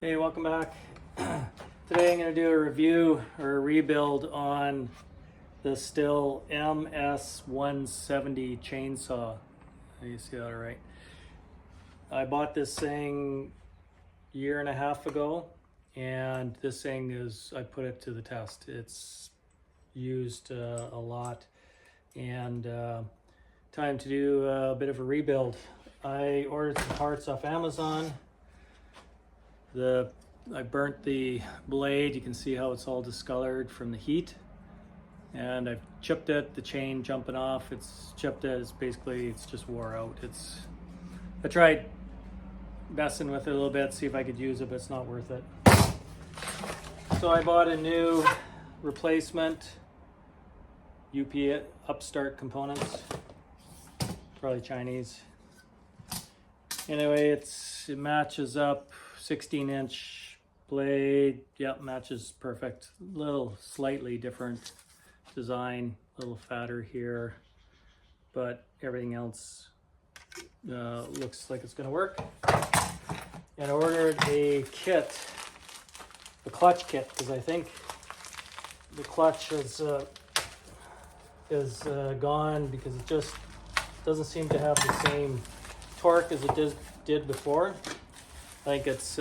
Hey, welcome back. Today I'm going to do a review or a rebuild on the Stihl MS170 chainsaw. You see that all right? I bought this thing a year and a half ago, and this thing is, I put it to the test. It's used a lot, and time to do a bit of a rebuild. I ordered some parts off Amazon. I burnt the blade. You can see how it's all discolored from the heat, and I've chipped it. The chain jumping off, it's chipped it. It's just wore out. I tried messing with it a little bit, see if I could use it, but it's not worth it. So I bought a new replacement UP Upstart components, probably Chinese. Anyway, it matches up. 16-inch blade, yep, matches perfect. Little slightly different design, a little fatter here, but everything else looks like it's going to work. And I ordered a kit, the clutch kit, because I think the clutch is gone because it just doesn't seem to have the same torque as it did before. I think it's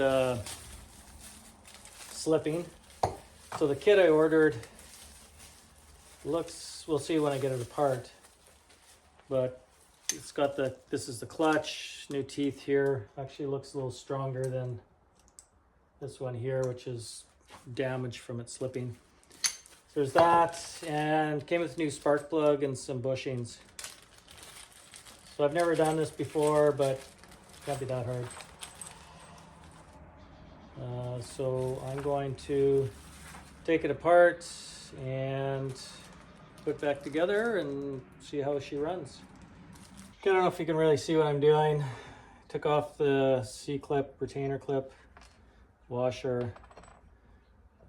slipping. So the kit I ordered looks, we'll see when I get it apart, but it's got this is the clutch, new teeth here. Actually looks a little stronger than this one here, which is damaged from it slipping. There's that, and came with a new spark plug and some bushings. So I've never done this before, but it can't be that hard. So I'm going to take it apart and put it back together and see how she runs. I don't know if you can really see what I'm doing. Took off the C-clip, retainer clip, washer,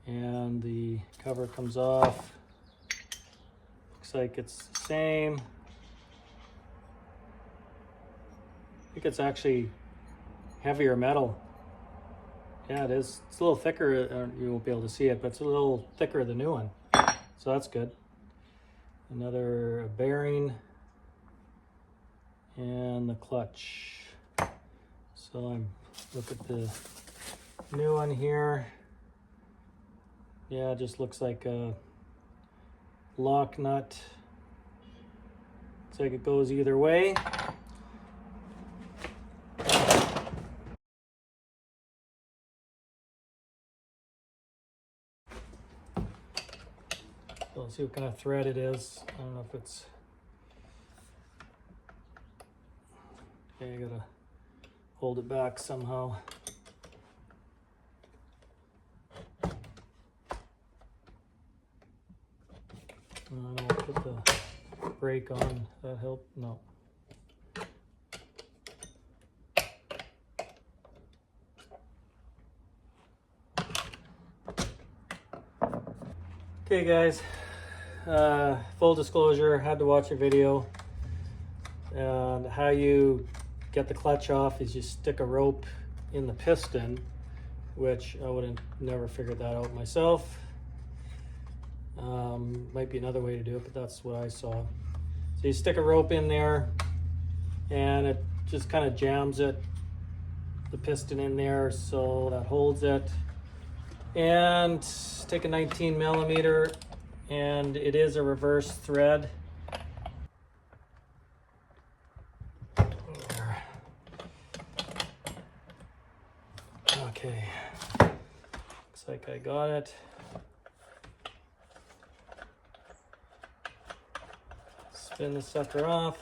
and the cover comes off. Looks like it's the same. I think it's actually heavier metal. Yeah, it is. It's a little thicker. You won't be able to see it, but it's a little thicker than the new one. So that's good. Another bearing and the clutch. So I'm look at the new one here. Yeah, it just looks like a lock nut. Looks like it goes either way. So let's see what kind of thread it is. I don't know if it's... Okay, I gotta hold it back somehow. I don't know, put the brake on. That help? No. Okay guys, full disclosure, had to watch a video, and how you get the clutch off is you stick a rope in the piston, which I would have never figured that out myself. Might be another way to do it, but that's what I saw. So you stick a rope in there and it just kind of jams it, the piston in there, so that holds it. And take a 19 millimeter, and it is a reverse thread. Okay, looks like I got it. Spin the sucker off.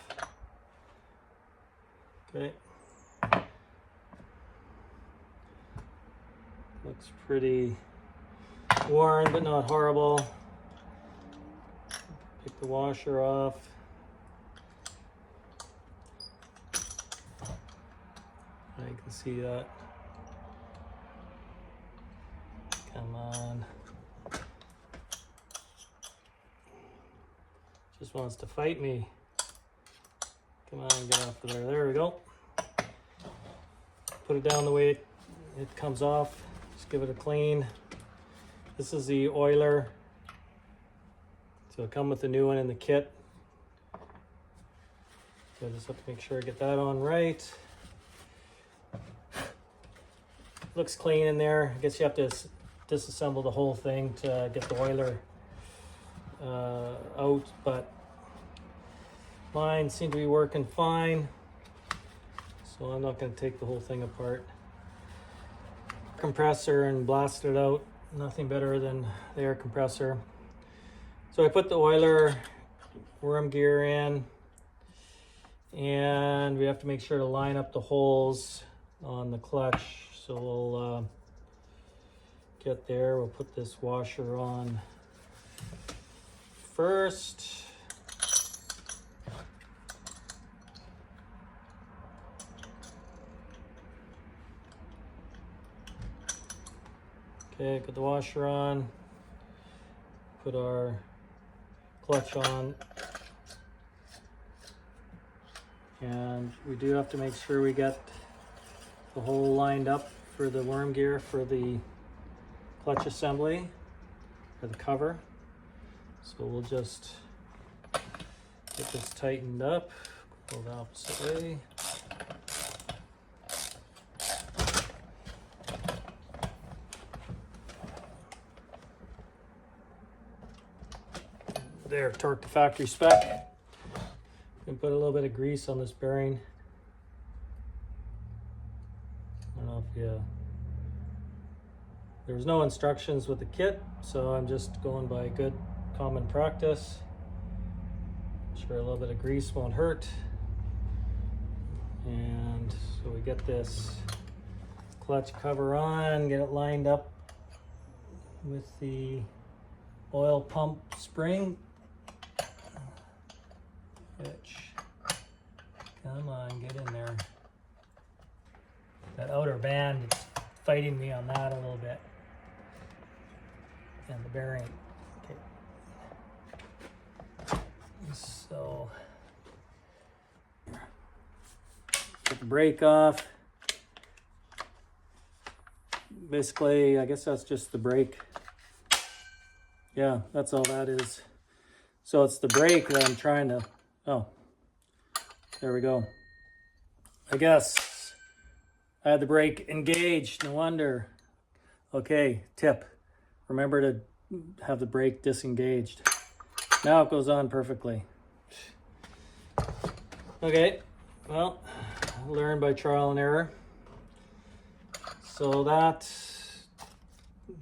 Okay. Looks pretty worn, but not horrible. Take the washer off. You can see that. Come on. Just wants to fight me. Come on, get off of there. There we go. Put it down the way it comes off. Just give it a clean. This is the oiler. So it'll come with the new one in the kit. So I just have to make sure I get that on right. Looks clean in there. I guess you have to disassemble the whole thing to get the oiler out, but mine seem to be working fine. So I'm not going to take the whole thing apart. Compressor and blast it out. Nothing better than the air compressor. So I put the oiler worm gear in, and we have to make sure to line up the holes on the clutch. So we'll get there. We'll put this washer on first. Okay, put the washer on. Put our clutch on. And we do have to make sure we get the hole lined up for the worm gear for the clutch assembly, for the cover. So we'll just get this tightened up, go the opposite way. There, torque to factory spec. And put a little bit of grease on this bearing. I don't know if you... There was no instructions with the kit, so I'm just going by good common practice. Sure, a little bit of grease won't hurt. And so we get this clutch cover on, get it lined up with the oil pump spring. Which, come on, get in there. That outer band is fighting me on that a little bit. And the bearing. Okay. So, get the brake off. Basically, I guess that's just the brake. Yeah, that's all that is. So it's the brake that I'm trying to... Oh, there we go. I guess I had the brake engaged, no wonder. Okay, tip. Remember to have the brake disengaged. Now it goes on perfectly. Okay, well, learn by trial and error. So that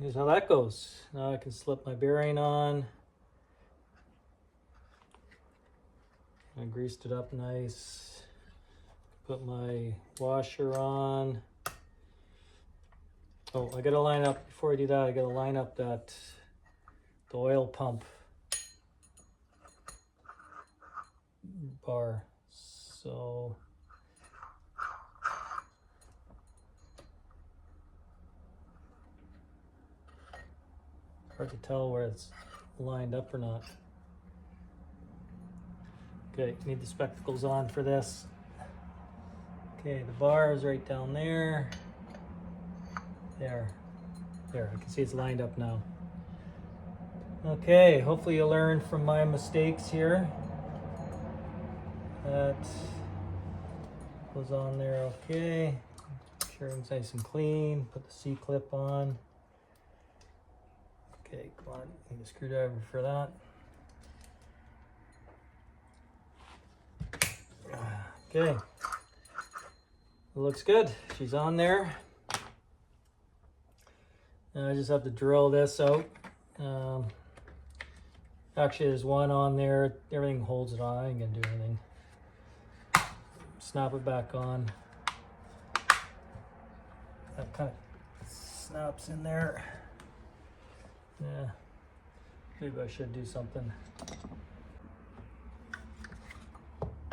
is how that goes. Now I can slip my bearing on. I greased it up nice. Put my washer on. Oh, I gotta line up, before I do that, I gotta line up the oil pump bar. So, hard to tell where it's lined up or not. Okay, need the spectacles on for this. Okay, the bar is right down there. There, I can see it's lined up now. Okay, hopefully you'll learn from my mistakes here. That goes on there okay. Make sure it's nice and clean. Put the C-clip on. Okay, come on, need a screwdriver for that. Okay, it looks good. She's on there. And I just have to drill this out. Actually, there's one on there. Everything holds it on. I ain't gonna do anything. Snap it back on. That kind of snaps in there. Yeah, maybe I should do something.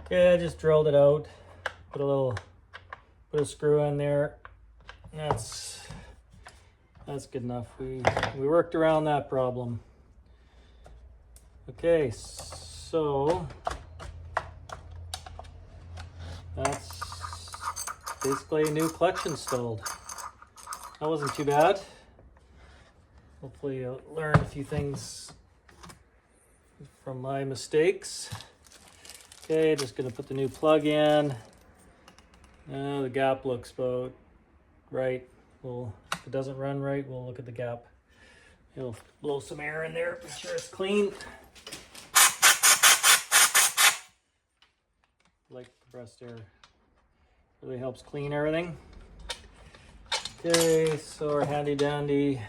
Okay, I just drilled it out. Put a screw in there. That's good enough. We worked around that problem. Okay, so that's basically a new clutch installed. That wasn't too bad. Hopefully you'll learn a few things from my mistakes. Okay, just gonna put the new plug in. The gap looks about right. If it doesn't run right, we'll look at the gap. It'll blow some air in there, make sure it's clean. Like compressed air, really helps clean everything. Okay, so our handy dandy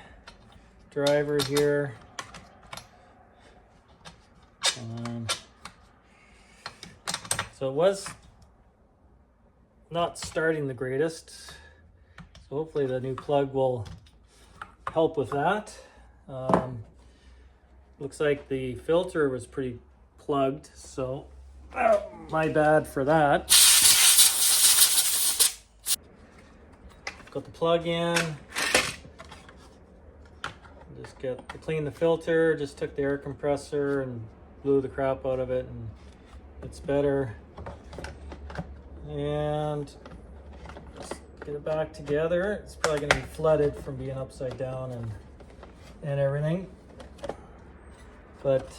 driver here. So it was not starting the greatest, so hopefully the new plug will help with that. Looks like the filter was pretty plugged, so my bad for that. Got the plug in. Just get to clean the filter, just took the air compressor and blew the crap out of it, and it's better. And just get it back together. It's probably gonna be flooded from being upside down and everything. But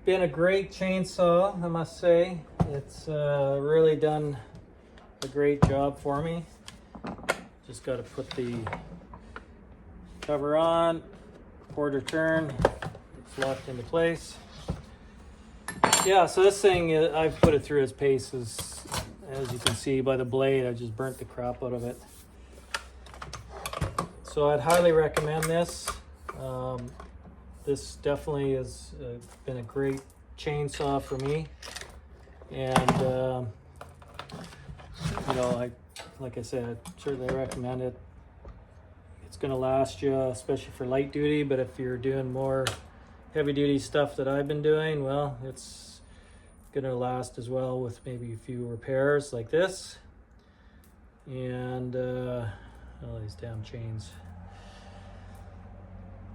been a great chainsaw, I must say. It's really done a great job for me. Just got to put the cover on, quarter turn, it's locked into place. Yeah, so this thing, I've put it through its paces. As you can see by the blade, I just burnt the crap out of it. So I'd highly recommend this. This definitely has been a great chainsaw for me. And, you know, like I said, I certainly recommend it. It's going to last you, especially for light duty, but if you're doing more heavy duty stuff that I've been doing, well, it's going to last as well with maybe a few repairs like this. And all these damn chains.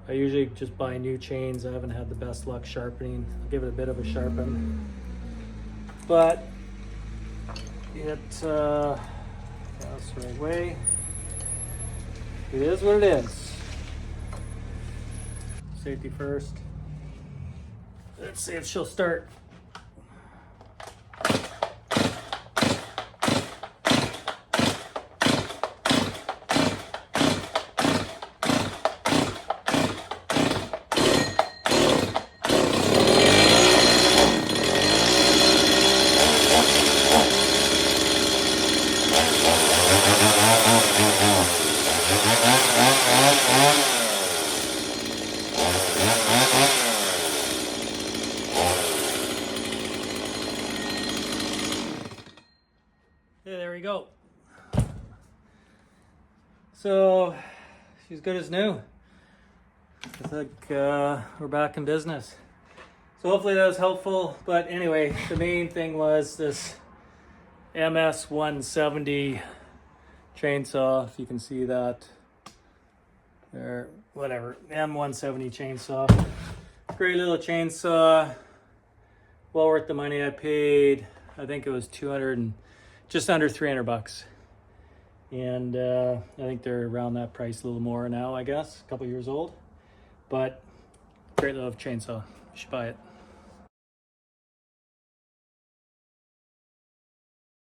I usually just buy new chains. I haven't had the best luck sharpening. I'll give it a bit of a sharpen. But that's the right way. It is what it is. Safety first. Let's see if she'll start. Yeah, there we go. So she's good as new. I think we're back in business. So hopefully that was helpful. But anyway, the main thing was this MS170 chainsaw. If you can see that there, whatever, M170 chainsaw. Great little chainsaw. Well worth the money I paid. I think it was just under 300 bucks. And I think they're around that price, a little more now, I guess, a couple years old. But great little chainsaw, you should buy it.